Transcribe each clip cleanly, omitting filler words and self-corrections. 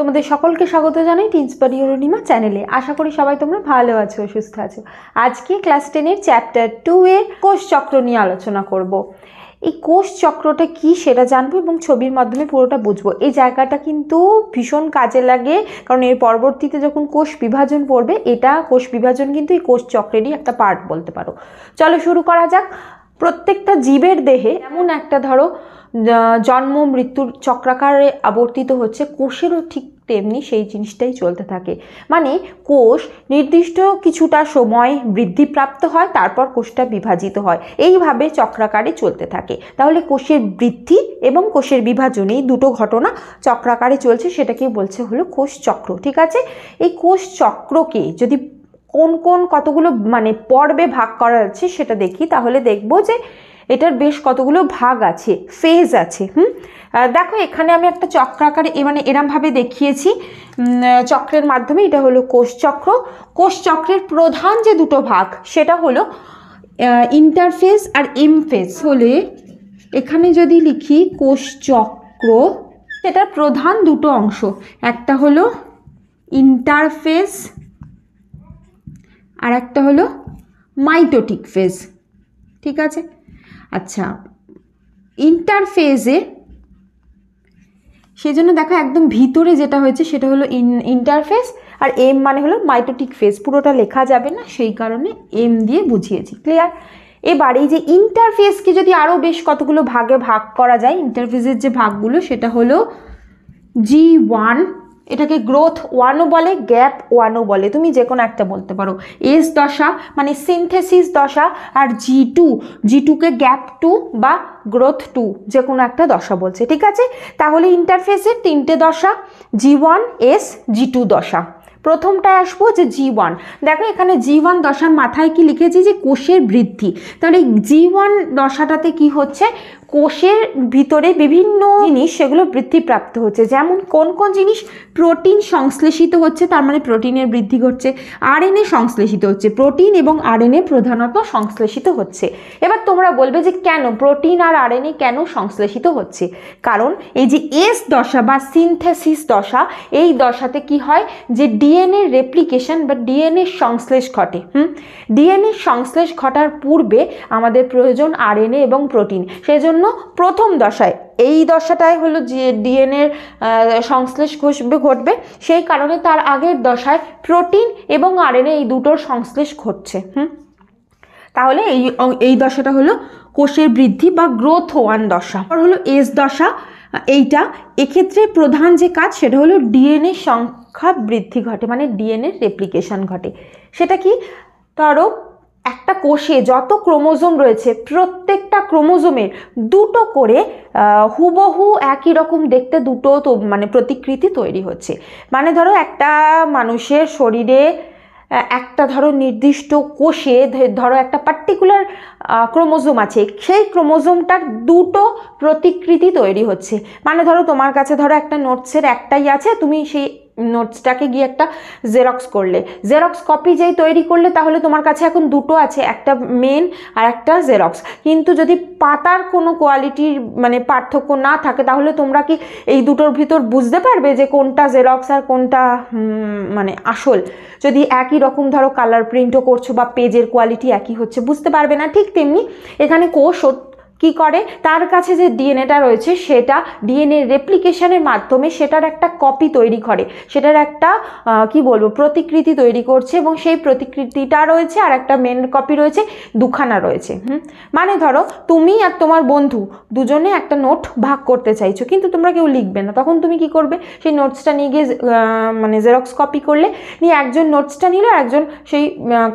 তোমাদের সকলকে স্বাগত জানাই টিনস বাড়ি অরুণিমা চ্যানেলে। আশা করি সবাই তোমরা ভালো আছো, সুস্থ আছো। আজকে ক্লাস 10-এর চ্যাপ্টার 2 এর কোষ চক্র নিয়ে আলোচনা করব। এই কোষ চক্রটা কি সেটা জানবো এবং ছবির মাধ্যমে পুরোটা বুঝবো। এই জায়গাটা কিন্তু ভীষণ কাজে লাগে, কারণ এর পরবর্তীতে যখন কোষ বিভাজন পড়বে, এটা কোষ বিভাজন কিন্তু এই কোষ চক্রেরই একটা পার্ট বলতে পারো। চলো শুরু করা যাক। প্রত্যেকটা জীবের দেহে এমন একটা ধরো জন্ম মৃত্যুর চক্রাকারে আবর্তিত হচ্ছে, কোষেরও ঠিক তেমনি সেই জিনিসটাই চলতে থাকে। মানে কোষ নির্দিষ্ট কিছুটা সময় বৃদ্ধিপ্রাপ্ত হয়, তারপর কোষটা বিভাজিত হয়, এইভাবে চক্রাকারে চলতে থাকে। তাহলে কোষের বৃদ্ধি এবং কোষের বিভাজন এই দুটো ঘটনা চক্রাকারে চলছে, সেটাকে বলছে হলো কোষ চক্র। ঠিক আছে, এই কোষ চক্রকে যদি কোন কোন কতগুলো মানে পর্বে ভাগ করা যাচ্ছে সেটা দেখি, তাহলে দেখবো যে এটার বেশ কতগুলো ভাগ আছে, ফেজ আছে। দেখো এখানে আমি একটা চক্রাকারে মানে এরমভাবে দেখিয়েছি চক্রের মাধ্যমে। এটা হলো কোষ চক্র। কোষ চক্রের প্রধান যে দুটো ভাগ সেটা হলো ইন্টারফেজ আর এমফেজ। হলে এখানে যদি লিখি কোষ চক্র, সেটার প্রধান দুটো অংশ, একটা হলো ইন্টারফেজ আর একটা হলো মাইটোটিক ফেজ। ঠিক আছে, আচ্ছা ইন্টারফেজে সেজন্য দেখো একদম ভিতরে যেটা হয়েছে সেটা হলো ইন্টারফেজ, আর এম মানে হলো মাইটোটিক ফেজ। পুরোটা লেখা যাবে না, সেই কারণে এম দিয়ে বুঝিয়েছি। ক্লিয়ার? এবার এই যে ইন্টারফেজকে যদি আরও বেশ কতগুলো ভাগে ভাগ করা যায়, ইন্টারফেজের যে ভাগগুলো সেটা হলো G1, এটাকে গ্রোথ 1ও বলে, গ্যাপ 1ও বলে, তুমি যে কোনো একটা বলতে পারো। এস দশা মানে সিনথেসিস দশা, আর G2কে গ্যাপ 2 বা গ্রোথ 2 যে কোনো একটা দশা বলছে। ঠিক আছে, তাহলে ইন্টারফেসের তিনটে দশা, G1, S, G2 দশা। প্রথমটায় আসবো যে G1। দেখো এখানে G1 দশার মাথায় কি লিখেছি যে কোষের বৃদ্ধি। তাহলে G1 দশাটাতে কি হচ্ছে, কোষের ভিতরে বিভিন্ন জিনিস সেগুলো বৃদ্ধিপ্রাপ্ত হচ্ছে। যেমন কোন কোন জিনিস, প্রোটিন সংশ্লেষিত হচ্ছে, তার মানে প্রোটিনের বৃদ্ধি ঘটছে। আরএনএ সংশ্লেষিত হচ্ছে, প্রোটিন এবং আরএনএ প্রধানত সংশ্লেষিত হচ্ছে। এবার তোমরা বলবে যে কেন প্রোটিন আর আরএনএ কেন সংশ্লেষিত হচ্ছে? কারণ এই যে এস দশা বা সিনথেসিস দশা, এই দশাতে কি হয় যে ডিএনএ রেপ্লিকেশন বা ডিএনএ সংশ্লেষ ঘটে। ডিএনএ সংশ্লেষ ঘটার পূর্বে আমাদের প্রয়োজন আরএনএ এবং প্রোটিন। সেজন্য প্রথম দশায়, এই দশাটায় হলো যে ডিএনএর সংশ্লেষ ঘটবে, সেই কারণে তার আগের দশায় প্রোটিন এবং আরএনএ এই দুটোর সংশ্লেষ ঘটছে। তাহলে এই দশাটা হলো কোষের বৃদ্ধি বা গ্রোথ 1 দশা। আর হলো এস দশা, এইটা এক্ষেত্রে প্রধান যে কাজ সেটা হলো ডিএনএ সংখ্যা বৃদ্ধি ঘটে, মানে ডিএনএ রেপ্লিকেশন ঘটে। সেটা কি, ধরো একটা কোষে যত ক্রোমোজোম রয়েছে, প্রত্যেকটা ক্রোমোজোমের দুটো করে হুবহু একই রকম দেখতে দুটো তো মানে প্রতিকৃতি তৈরি হচ্ছে। মানে ধরো একটা মানুষের শরীরে একটা ধরো নির্দিষ্ট কোষে ধরো একটা পার্টিকুলার ক্রোমোজোম আছে, সেই ক্রোমোজোমটার দুটো প্রতিকৃতি তৈরি হচ্ছে। মানে ধরো তোমার কাছে ধরো একটা নোটসের একটাই আছে, তুমি সেই নোটসটাকে গিয়ে একটা জেরক্স করলে, জেরক্স কপি যেই তৈরি করলে, তাহলে তোমার কাছে এখন দুটো আছে, একটা মেন আর একটা জেরক্স। কিন্তু যদি পাতার কোনো কোয়ালিটির মানে পার্থক্য না থাকে, তাহলে তোমরা কি এই দুটোর ভিতর বুঝতে পারবে যে কোনটা জেরক্স আর কোনটা মানে আসল? যদি একই রকম ধরো কালার প্রিন্টও করছো বা পেজের কোয়ালিটি একই হচ্ছে, বুঝতে পারবে না। ঠিক তেমনি এখানে কোষ কি করে, তার কাছে যে ডিএনএটা রয়েছে সেটা ডিএনএ রেপ্লিকেশনের মাধ্যমে সেটার একটা কপি তৈরি করে, সেটার একটা কি বলবো প্রতিকৃতি তৈরি করছে, এবং সেই প্রতিকৃতিটা রয়েছে আর একটা মেন কপি রয়েছে, দুখানা রয়েছে। মানে ধরো তুমি আর তোমার বন্ধু দুজনে একটা নোট ভাগ করতে চাইছো, কিন্তু তোমরা কেউ লিখবে না, তখন তুমি কি করবে, সেই নোটসটা নিয়ে গিয়ে মানে জেরক্স কপি করলে, নিয়ে একজন নোটসটা নিল আর একজন সেই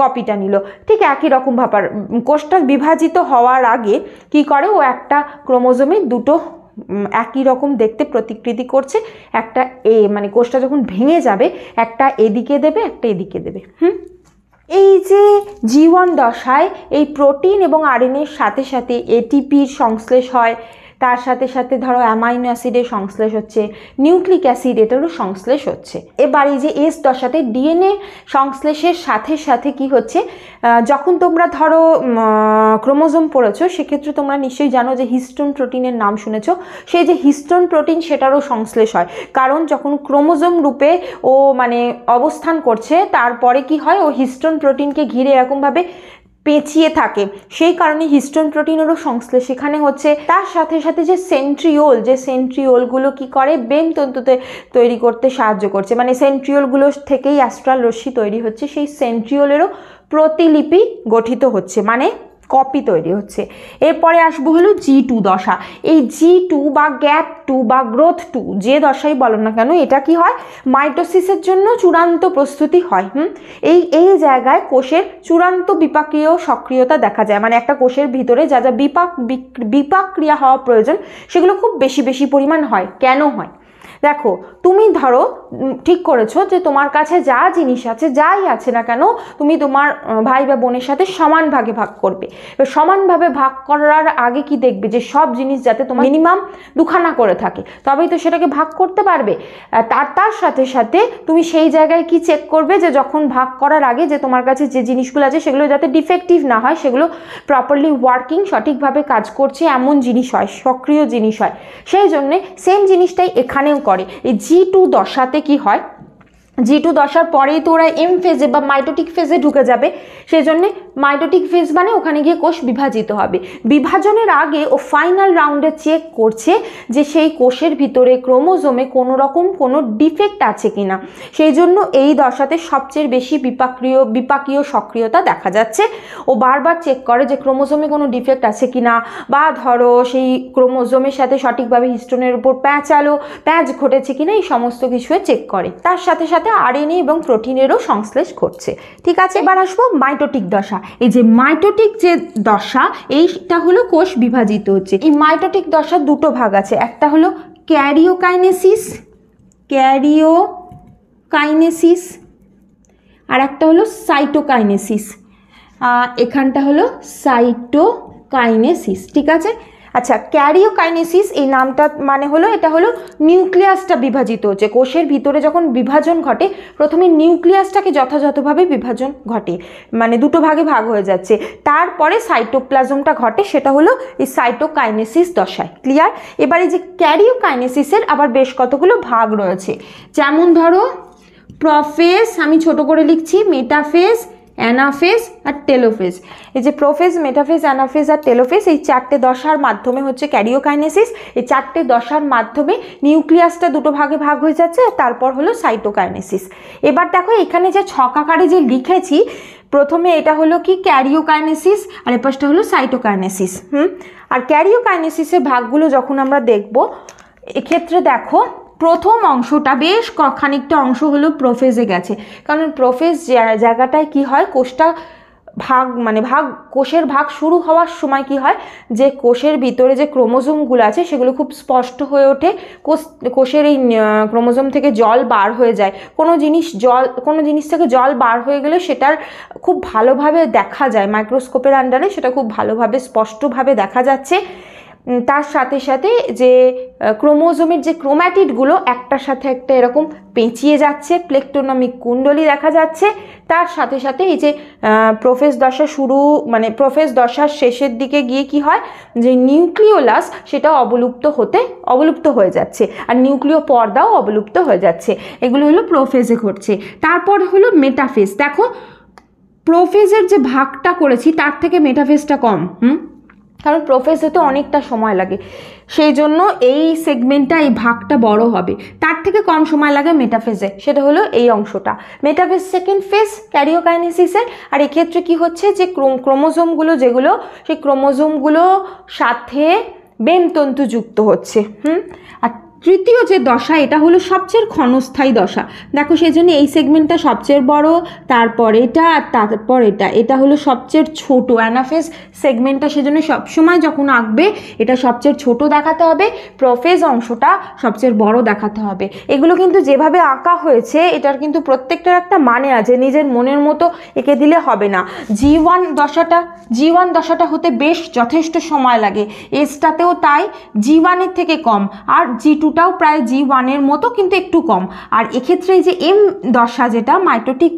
কপিটা নিল। ঠিক একই রকম ব্যাপার, কোষটা বিভাজিত হওয়ার আগে কি করে, ও একটা ক্রোমোজোমে দুটো একই রকম দেখতে প্রতিকৃতি করছে, একটা মানে কোষটা যখন ভেঙে যাবে, একটা এদিকে দেবে একটা এদিকে দেবে। এই যে G1 দশায় এই প্রোটিন এবং আরএনএর সাথে সাথে এটিপির সংশ্লেষ হয়, তার সাথে সাথে ধরো অ্যামাইনো অ্যাসিডের সংশ্লেষ হচ্ছে, নিউক্লিক অ্যাসিড এটারও সংশ্লেষ হচ্ছে। এবার এই যে এস দশাতে ডিএনএ সংশ্লেষের সাথে সাথে কি হচ্ছে, যখন তোমরা ধরো ক্রোমোজোম পড়েছো সেক্ষেত্রে তোমরা নিশ্চয়ই জানো যে হিস্টোন প্রোটিনের নাম শুনেছো। সেই যে হিস্টোন প্রোটিন সেটারও সংশ্লেষ হয়, কারণ যখন ক্রোমোজোম রূপে ও মানে অবস্থান করছে তারপরে কি হয়, ও হিস্টোন প্রোটিনকে ঘিরে এরকমভাবে পেঁচিয়ে থাকে, সেই কারণে হিস্টোন প্রোটিনেরও সংশ্লেষ সেখানে হচ্ছে। তার সাথে সাথে যে সেন্ট্রিওলগুলো কি করে, বেম তন্তুতে তৈরি করতে সাহায্য করছে, মানে সেন্ট্রিওলগুলো থেকেই অ্যাস্ট্রাল রশ্মি তৈরি হচ্ছে, সেই সেন্ট্রিওলেরও প্রতিলিপি গঠিত হচ্ছে, মানে কপি তৈরি হচ্ছে। এরপরে আসবো হলো G2 দশা। এই G2 বা গ্যাপ 2 বা গ্রোথ 2 যে দশাই বলো না কেন, এটা কি হয়, মাইটোসিসের জন্য চূড়ান্ত প্রস্তুতি হয়। এই জায়গায় কোষের চূড়ান্ত বিপাকীয় সক্রিয়তা দেখা যায়, মানে একটা কোষের ভিতরে যা যা বিপাক ক্রিয়া হওয়া প্রয়োজন সেগুলো খুব বেশি পরিমাণ হয়। কেন হয় দেখো, তুমি ধরো ঠিক করেছো যে তোমার কাছে যা জিনিস আছে, যাই আছে না কেন, তুমি তোমার ভাই বা বোনের সাথে সমান ভাগে ভাগ করবে। এবার সমানভাবে ভাগ করার আগে কি দেখবে, যে সব জিনিস যাতে তোমার মিনিমাম দুখানা করে থাকে, তবেই তো সেটাকে ভাগ করতে পারবে। তার সাথে সাথে তুমি সেই জায়গায় কি চেক করবে, যে যখন ভাগ করার আগে যে তোমার কাছে যে জিনিসগুলো আছে সেগুলো যাতে ডিফেক্টিভ না হয়, সেগুলো প্রপারলি ওয়ার্কিং, সঠিকভাবে কাজ করছে এমন জিনিস হয়, সক্রিয় জিনিস হয়। সেই জন্যে সেম জিনিসটাই এখানেও করে। এই G2 দশাতে কি হয়, G2 দশার পরেই তো ওরা এম ফেজে বা মাইটোটিক ফেজে ঢুকে যাবে। সেই জন্যে মাইটোটিক ফেজ মানে ওখানে গিয়ে কোষ বিভাজিত হবে। বিভাজনের আগে ও ফাইনাল রাউন্ডে চেক করছে যে সেই কোষের ভিতরে ক্রোমোজোমে কোনো রকম কোনো ডিফেক্ট আছে কিনা। সেই জন্য এই দশাতে সবচেয়ে বেশি বিপাকীয় সক্রিয়তা দেখা যাচ্ছে। ও বারবার চেক করে যে ক্রোমোজোমে কোনো ডিফেক্ট আছে কিনা, বা ধরো সেই ক্রোমোজোমের সাথে সঠিকভাবে হিস্টোনের উপর প্যাঁচ ঘটেছে কিনা, এই সমস্ত কিছুই চেক করে। তার সাথে সাথে আরএনএ এবং প্রোটিনেরও সংশ্লেষ ঘটছে। ঠিক আছে, এবার আসবো মাইটোটিক দশা। এই যে মাইটোটিক যে দশা, এইটা হলো কোষ বিভাজিত হচ্ছে। এই মাইটোটিক দশার দুটো ভাগ আছে, একটা হলো ক্যারিওকাইনেসিস আর একটা হলো সাইটোকাইনেসিস। এখানটা হলো সাইটোকাইনেসিস। ঠিক আছে, আচ্ছা, ক্যারিওকাইনেসিস এই নামটা মানে হলো, এটা হলো নিউক্লিয়াসটা বিভাজিত হচ্ছে। কোষের ভিতরে যখন বিভাজন ঘটে, প্রথমে নিউক্লিয়াসটাকে যথাযথভাবে বিভাজন ঘটে, মানে দুটো ভাগে ভাগ হয়ে যাচ্ছে, তারপরে সাইটোপ্লাজমটা ঘটে, সেটা হলো এই সাইটোকাইনেসিস দশায়। ক্লিয়ার? এবার এই যে ক্যারিওকাইনেসিসের আবার বেশ কতগুলো ভাগ রয়েছে, যেমন ধরো প্রোফেজ, আমি ছোট করে লিখছি, মেটাফেজ, অ্যানাফেজ আর টেলোফেজ। এই যে প্রোফেজ, মেটাফেজ, অ্যানাফেজ আর টেলোফেজ, এই চারটে দশার মাধ্যমে হচ্ছে ক্যারিওকাইনেসিস। এই চারটে দশার মাধ্যমে নিউক্লিয়াসটা দুটো ভাগে ভাগ হয়ে যাচ্ছে, আর তারপর হলো সাইটোকাইনেসিস। এবার দেখো এখানে যে ছকাকারে যে লিখেছি, প্রথমে এটা হলো কি ক্যারিওকাইনেসিস, আর এ পাশটা হলো সাইটোকাইনেসিস। আর ক্যারিওকাইনেসিসের ভাগগুলো যখন আমরা দেখব, এক্ষেত্রে দেখো প্রথম অংশটা বেশ খানিকটা অংশ হলো প্রোফেজে গেছে, কারণ প্রোফেজ জায়গাটায় কি হয়, কোষটা কোষের ভাগ শুরু হওয়ার সময় কি হয়, যে কোষের ভিতরে যে ক্রোমোজোমগুলো আছে সেগুলো খুব স্পষ্ট হয়ে ওঠে। কোষের এই ক্রোমোজোম থেকে জল বার হয়ে যায়, কোনো জিনিস থেকে জল বার হয়ে গেলে সেটার খুব ভালোভাবে দেখা যায়, মাইক্রোস্কোপের আন্ডারে সেটা খুব ভালোভাবে স্পষ্টভাবে দেখা যাচ্ছে। তার সাথে সাথে যে ক্রোমোজোমের যে ক্রোম্যাটিডগুলো একটার সাথে একটা এরকম পেঁচিয়ে যাচ্ছে, প্লেকটোনমিক কুণ্ডলী দেখা যাচ্ছে। তার সাথে সাথে এই যে প্রোফেজ দশা প্রোফেজ দশার শেষের দিকে গিয়ে কি হয়, যে নিউক্লিওলাস সেটা অবলুপ্ত হয়ে যাচ্ছে, আর নিউক্লিয় পর্দাও অবলুপ্ত হয়ে যাচ্ছে। এগুলো হলো প্রোফেজে ঘটছে। তারপর হলো মেটাফেজ। দেখো প্রোফেজের যে ভাগটা করেছি তার থেকে মেটাফেজটা কম, কারণ প্রোফেজ হতে অনেকটা সময় লাগে, সেই জন্য এই সেগমেন্টটা, এই ভাগটা বড় হবে। তার থেকে কম সময় লাগে মেটাফেজে, সেটা হলো এই অংশটা। মেটাফেজ সেকেন্ড ফেজ ক্যারিওকাইনেসিসের। আর এক্ষেত্রে কি হচ্ছে, যে ক্রোমোজোমগুলো যেগুলো, সেই ক্রোমোজোমগুলো সাথে বেমতন্তু যুক্ত হচ্ছে। আর তৃতীয় যে দশা এটা হলো সবচেয়ে ক্ষণস্থায়ী দশা। দেখো সেই জন্য এই সেগমেন্টটা সবচেয়ে বড়, তারপর এটা আর তারপর এটা হলো সবচেয়ে ছোট। অ্যানাফেজ সেগমেন্টটা সেজন্য সবসময় যখন আঁকবে এটা সবচেয়ে ছোট দেখাতে হবে, প্রোফেজ অংশটা সবচেয়ে বড় দেখাতে হবে। এগুলো কিন্তু যেভাবে আঁকা হয়েছে এটার কিন্তু প্রত্যেকটার একটা মানে আছে, নিজের মনের মতো এঁকে দিলে হবে না। জি1 দশাটা হতে বেশ যথেষ্ট সময় লাগে, এসটাতেও তাই, জি1 থেকে কম, আর জি2টাও প্রায় জি1 মতো কিন্তু একটু কম। আর এক্ষেত্রে এই যে এম দশা যেটা মাইটোটিক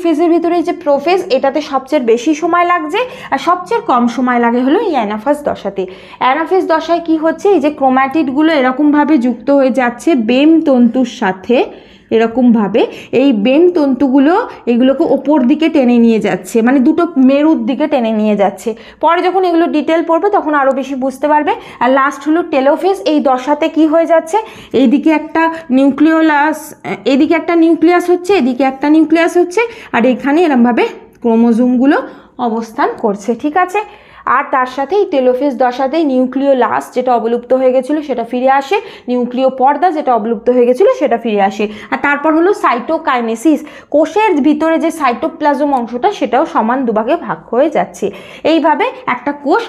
ফেজের ভিতরে যে প্রোফেজ এটাতে সবচেয়ে বেশি সময় লাগছে, আর সবচেয়ে কম সময় লাগে হলো এই অ্যানাফেজ দশাতে। অ্যানাফেজ দশায় কি হচ্ছে, এই যে ক্রোম্যাটিডগুলো এরকমভাবে যুক্ত হয়ে যাচ্ছে বেম তন্তুর সাথে, এরকমভাবে এই বেম তন্তুগুলো এগুলোকে ওপর দিকে টেনে নিয়ে যাচ্ছে, মানে দুটো মেরুর দিকে টেনে নিয়ে যাচ্ছে। পরে যখন এগুলো ডিটেল পড়বে তখন আরও বেশি বুঝতে পারবে। আর লাস্ট হলো টেলোফেজ। এই দশাতে কি হয়ে যাচ্ছে, এইদিকে একটা এদিকে একটা নিউক্লিয়াস হচ্ছে, এদিকে একটা নিউক্লিয়াস হচ্ছে, আর এখানে এরমভাবে ক্রোমোজোমগুলো অবস্থান করছে, ঠিক আছে। আর তার সাথে এই টেলোফেজ দশাতেই নিউক্লিওলাস যেটা অবলুপ্ত হয়ে গেছিলো সেটা ফিরে আসে, নিউক্লিয় পর্দা যেটা অবলুপ্ত হয়ে গেছিলো সেটা ফিরে আসে। আর তারপর হলো সাইটোকাইনেসিস, কোষের ভিতরে যে সাইটোপ্লাজম অংশটা সেটাও সমান দুভাগে ভাগ হয়ে যাচ্ছে। এইভাবে একটা কোষ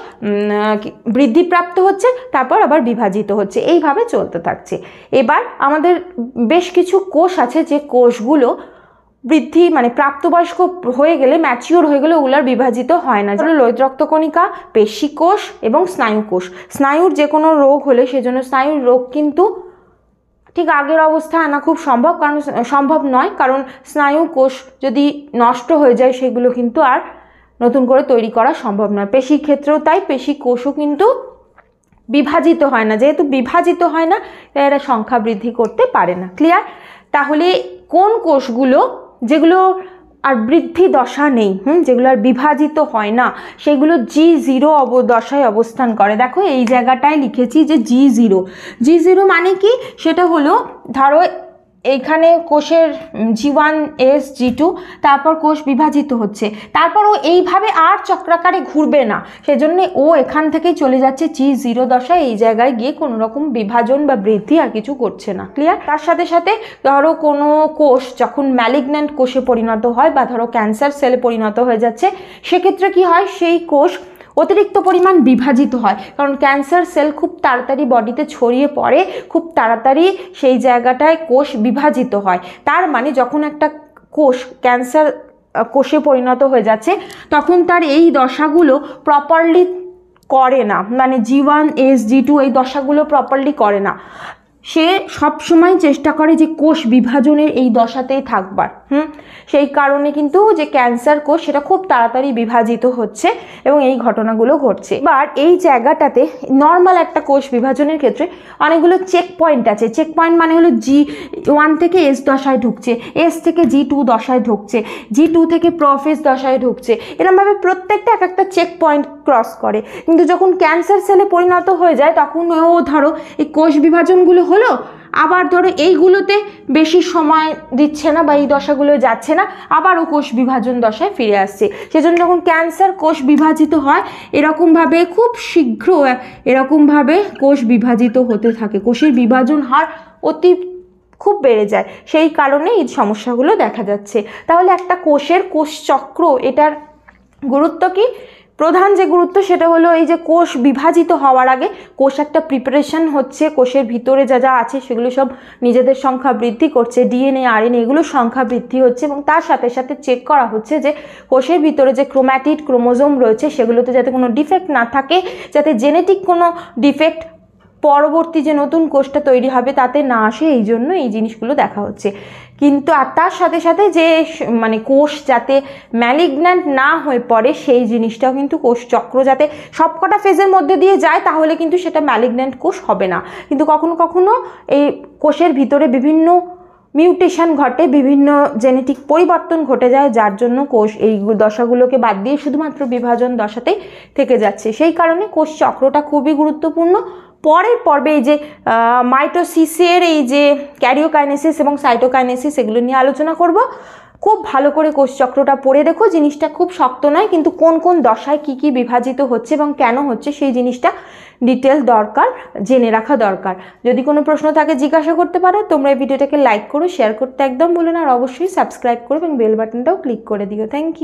বৃদ্ধিপ্রাপ্ত হচ্ছে, তারপর আবার বিভাজিত হচ্ছে, এইভাবে চলতে থাকছে। এবার আমাদের বেশ কিছু কোষ আছে যে কোষগুলো বৃদ্ধি মানে প্রাপ্তবয়স্ক হয়ে গেলে, ম্যাচিওর হয়ে গেলে ওগুলার বিভাজিত হয় না। যেগুলো লোহিত রক্তকণিকা, পেশিকোষ এবং স্নায়ুকোষ। স্নায়ুর যে কোনো রোগ হলে সেজন্য স্নায়ুর রোগ কিন্তু ঠিক আগের অবস্থায় আনা খুব সম্ভব নয়, কারণ স্নায়ু কোষ যদি নষ্ট হয়ে যায় সেগুলো কিন্তু আর নতুন করে তৈরি করা সম্ভব নয়। পেশির ক্ষেত্রেও তাই, পেশি কোষও কিন্তু বিভাজিত হয় না, যেহেতু বিভাজিত হয় না এরা সংখ্যা বৃদ্ধি করতে পারে না। ক্লিয়ার? তাহলে কোন কোষগুলো যেগুলো আর বৃদ্ধি দশা নেই, যেগুলো আর বিভাজিত হয় না, সেগুলো জি0 দশায় অবস্থান করে। দেখো এই জায়গাটায় লিখেছি যে জি0 মানে কি, সেটা হলো ধরো এইখানে কোষের জি1 এস জি2, তারপর কোষ বিভাজিত হচ্ছে, তারপর ও এইভাবে আর চক্রাকারে ঘুরবে না, সেজন্য ও এখান থেকেই চলে যাচ্ছে জি0 দশায়, এই জায়গায় গিয়ে কোনো রকম বিভাজন বা বৃদ্ধি আর কিছু করছে না। ক্লিয়ার? তার সাথে সাথে ধরো কোনো কোষ যখন ম্যালিগন্যান্ট কোষে পরিণত হয় বা ধরো ক্যান্সার সেলে পরিণত হয়ে যাচ্ছে, সেক্ষেত্রে কি হয়, সেই কোষ অতিরিক্ত পরিমাণ বিভাজিত হয়, কারণ ক্যান্সার সেল খুব তাড়াতাড়ি বডিতে ছড়িয়ে পড়ে, খুব তাড়াতাড়ি সেই জায়গাটায় কোষ বিভাজিত হয়। তার মানে যখন একটা কোষ ক্যান্সার কোষে পরিণত হয়ে যাচ্ছে তখন তার এই দশাগুলো প্রপারলি করে না, মানে জি1 এস জি2 এই দশাগুলো প্রপারলি করে না। সে সব সময় চেষ্টা করে যে কোষ বিভাজনের এই দশাতেই থাকবার। সেই কারণে কিন্তু যে ক্যান্সার কোষ সেটা খুব তাড়াতাড়ি বিভাজিত হচ্ছে এবং এই ঘটনাগুলো ঘটছে। এবার এই জায়গাটাতে নর্মাল একটা কোষ বিভাজনের ক্ষেত্রে অনেকগুলো চেক পয়েন্ট আছে। চেক পয়েন্ট মানে হলো জি1 থেকে এস দশায় ঢুকছে, এস থেকে জি2 দশায় ঢুকছে, জি2 থেকে প্রোফেজ দশায় ঢুকছে, এরকমভাবে প্রত্যেকটা এক একটা চেক পয়েন্ট ক্রস করে। কিন্তু যখন ক্যান্সার সেলে পরিণত হয়ে যায় তখন ও ধরো এই কোষ বিভাজনগুলো হলো, আবার ধরো এইগুলোতে বেশি সময় দিচ্ছে না বা এই দশাগুলো যাচ্ছে না, আবার ও কোষ বিভাজন দশায় ফিরে আসছে। সেজন্য যখন ক্যান্সার কোষ বিভাজিত হয় এরকমভাবে খুব শীঘ্র এরকমভাবে কোষ বিভাজিত হতে থাকে, কোষের বিভাজন হার খুব বেড়ে যায়, সেই কারণে এই সমস্যাগুলো দেখা যাচ্ছে। তাহলে একটা কোষের কোষচক্র, এটার গুরুত্ব কি? প্রধান যে গুরুত্ব সেটা হলো এই যে কোষ বিভাজিত হওয়ার আগে কোষ একটা প্রিপারেশন হচ্ছে, কোষের ভিতরে যা যা আছে সেগুলো সব নিজেদের সংখ্যা বৃদ্ধি করছে, ডিএনএ আরএনএ এগুলো সংখ্যা বৃদ্ধি হচ্ছে, এবং তার সাথে সাথে চেক করা হচ্ছে যে কোষের ভিতরে যে ক্রোম্যাটিড ক্রোমোজোম রয়েছে সেগুলোতে যাতে কোনো ডিফেক্ট না থাকে, যাতে জেনেটিক কোনো ডিফেক্ট পরবর্তী যে নতুন কোষটা তৈরি হবে তাতে না আসে, এই জন্য এই জিনিসগুলো দেখা হচ্ছে। কিন্তু আর তার সাথে সাথে যে মানে কোষ যাতে ম্যালিগন্যান্ট না হয়ে পড়ে সেই জিনিসটাও কিন্তু কোষ চক্র যাতে সবকটা ফেজের মধ্যে দিয়ে যায়, তাহলে কিন্তু সেটা ম্যালিগন্যান্ট কোষ হবে না। কিন্তু কখনো কখনো এই কোষের ভিতরে বিভিন্ন মিউটেশন ঘটে, বিভিন্ন জেনেটিক পরিবর্তন ঘটে যায়, যার জন্য কোষ এই দশাগুলোকে বাদ দিয়ে শুধুমাত্র বিভাজন দশাতেই থেকে যাচ্ছে। সেই কারণে কোষ চক্রটা খুবই গুরুত্বপূর্ণ। পরের পর্বে এই যে মাইটোসিসের এই যে ক্যারিওকাইনেসিস এবং সাইটোকাইনেসিস এগুলো নিয়ে আলোচনা করব। খুব ভালো করে কোষচক্রটা পড়ে দেখো, জিনিসটা খুব শক্ত নয়, কিন্তু কোন কোন দশায় কি কি বিভাজিত হচ্ছে এবং কেন হচ্ছে সেই জিনিসটা ডিটেলস দরকার, জেনে রাখা দরকার। যদি কোনো প্রশ্ন থাকে জিজ্ঞাসা করতে পারো। তোমরা এই ভিডিওটাকে লাইক করো, শেয়ার করতে একদম ভুলো না, আর অবশ্যই সাবস্ক্রাইব করো এবং বেল বাটনটাও ক্লিক করে দিও। Thank you.